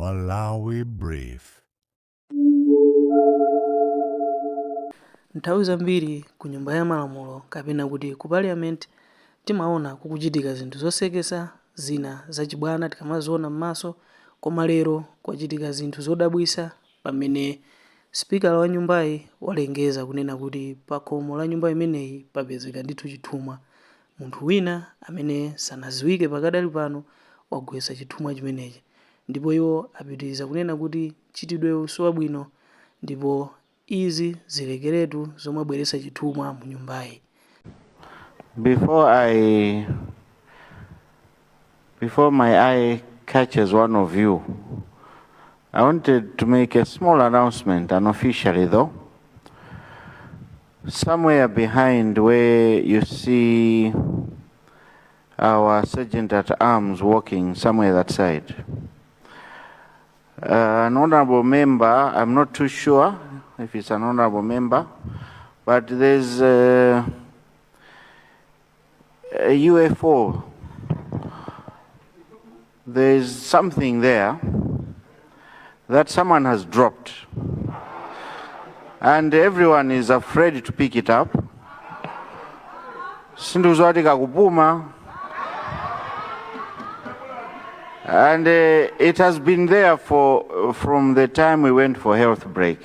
Malawi Brief. Nthawi zambiri ku nyumba ya malamulo kapena kuti ku parliament timaona kukuchitika zinthu zosekesa zina zachibwana tikamaziona m'maso, koma lero kwachitika zinthu zodabwisa pamene speaker wa nyumbayi walengeza kunena kuti pa khomo la nyumba imeneyi papezeka ndithu chithumwa. Munthu wina amene sanadziwike pakadali pano wagwetsa chithumwa chimenechi, ndipo iwo apitiriza kunena kuti chitidwewu siwabwino ndipo izi zilekeretu zomabweretsa chithumwa mu nyumbayi. Before my eye catches one of you, I wanted to make a small announcement, unofficially though. Somewhere behind where you see our Sergeant at Arms walking, somewhere that side. An honorable member, I'm not too sure if it's an honorable member, but there's a UFO. There's something there that someone has dropped, and everyone is afraid to pick it up. Sinduzwatika kupuma, and it has been there from the time we went for health break.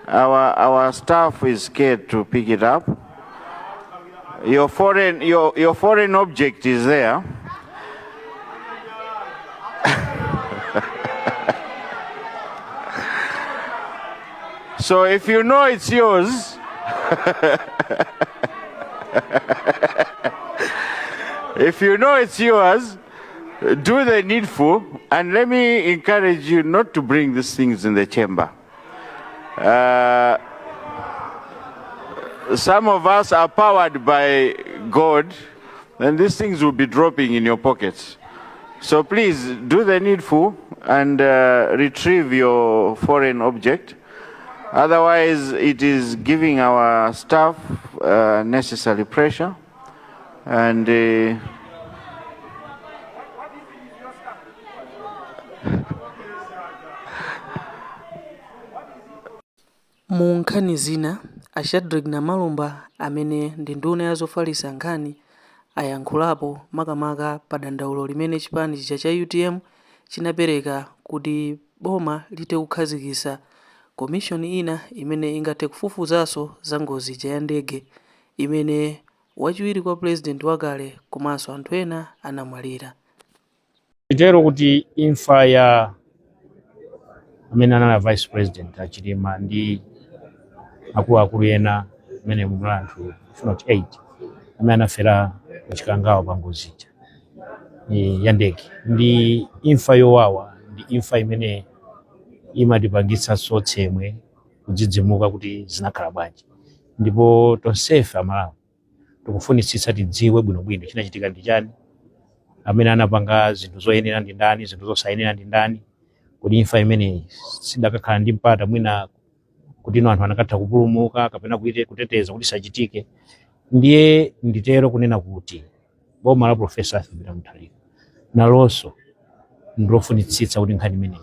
Our staff is scared to pick it up. Your foreign object is there. So if you know it's yours, if you know it's yours, do the needful, and let me encourage you not to bring these things in the chamber. Some of us are powered by God, and these things will be dropping in your pockets. So please do the needful and retrieve your foreign object. Otherwise, it is giving our staff necessary pressure, and mu nkhani zina, a Shadrack Namalumba amene ndi nduna ya zofalitsa nkhani ayankhulapo makamaka pa dandaulo limene chipani chija cha UTM chinapereka kuti boma lite kukhazikitsa komishoni ina imene ingathe kufufuzanso za ngozi ya ndege imene wachiwiri kwa president wakale komanso anthu ena anamwalira. Itero kuti imfa ya amene anali vice president Achilima ndi akuluakulu ena amene mumulandu not 8 amene anafera kuchikangawa pa ngozi ya ndege ndi imfa yowawa, ndi imfa imene imatipangitsa tsemwe kudzidzimuka kuti zinakhala bwanji, ndipo tonsefe amalawi tikufunitsitsa tidziwe bwinobwino chinachitika ndi chani, amene anapanga zinthu zoyenera ndi ndani, zinthu zosayenera ndi ndani, kuti imfa imeneyi sidakakhala ndi mpata mwina kuti anthu anakatha kupulumuka kapena kuteteza kuti sachitike. Ndiye nditero kunena kuti boma la Profesa Arthur Mutharika nalonso ndilofunitsitsa kuti nkhani imeneyi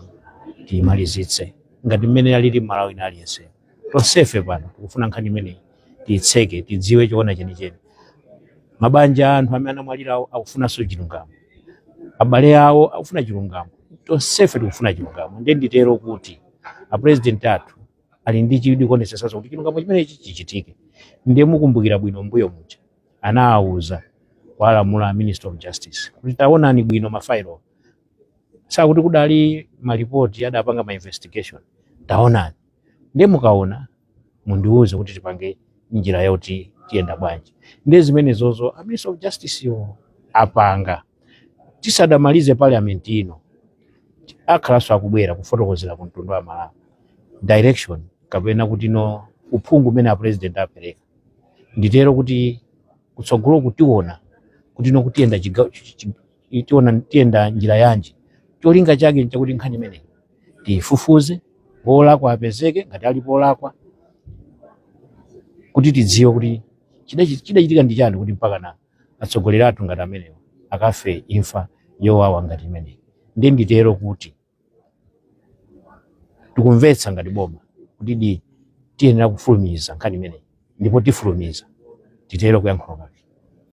tiyimalizitse ngati mmene alili Malawi na aliyense. Tonsefe pano tikufuna nkhani imeneyi tiyitseke, tidziwe choona chenicheni. Mabanja anthu amene anamwalira akufunanso chilungamo, abale awo akufuna chilungamo, tonsefe tikufuna chilungamo. Ndiye nditero kuti a president athu ali ndi chidwi kuonetsetsa kuti chilungamo chimenechi chichitike. Ndiye mukumbukira bwino mbuyo muja anawuza walamula Minister of Justice kuti taonani bwino mafailo sakuti kudali malipoti adapanga ma investigation, taonani. Ndiye mukaona mundiuze kuti tipange njira yoti tiyenda bwanji. Ndiye zimene zozo a Minister of Justice yo apanga tisadamalize parliament ino akhalanso akubwera kufotokozera ku mtundu wa Malawi direction kapena kuti no uphungu umene a president apereka. Nditero kuti kutsogolo kutiona kuti no kutiyenda tiyenda njira yanji, cholinga chake nchakuti nkhani imeneyi tifufuze, olakwa apezeke ngati alipo olakwa, kuti tidziwe kuti chidachitika ndi chani kuti mpaka na atsogoleri athu ngati amenewo akafe imfa yowawa ngati imeneyi. Ndiye nditero kuti tikumvetsa ngati boma kuti tiyenera kufulumiza nkhani imeneyi ndipo tifulumiza titero kuyankhula.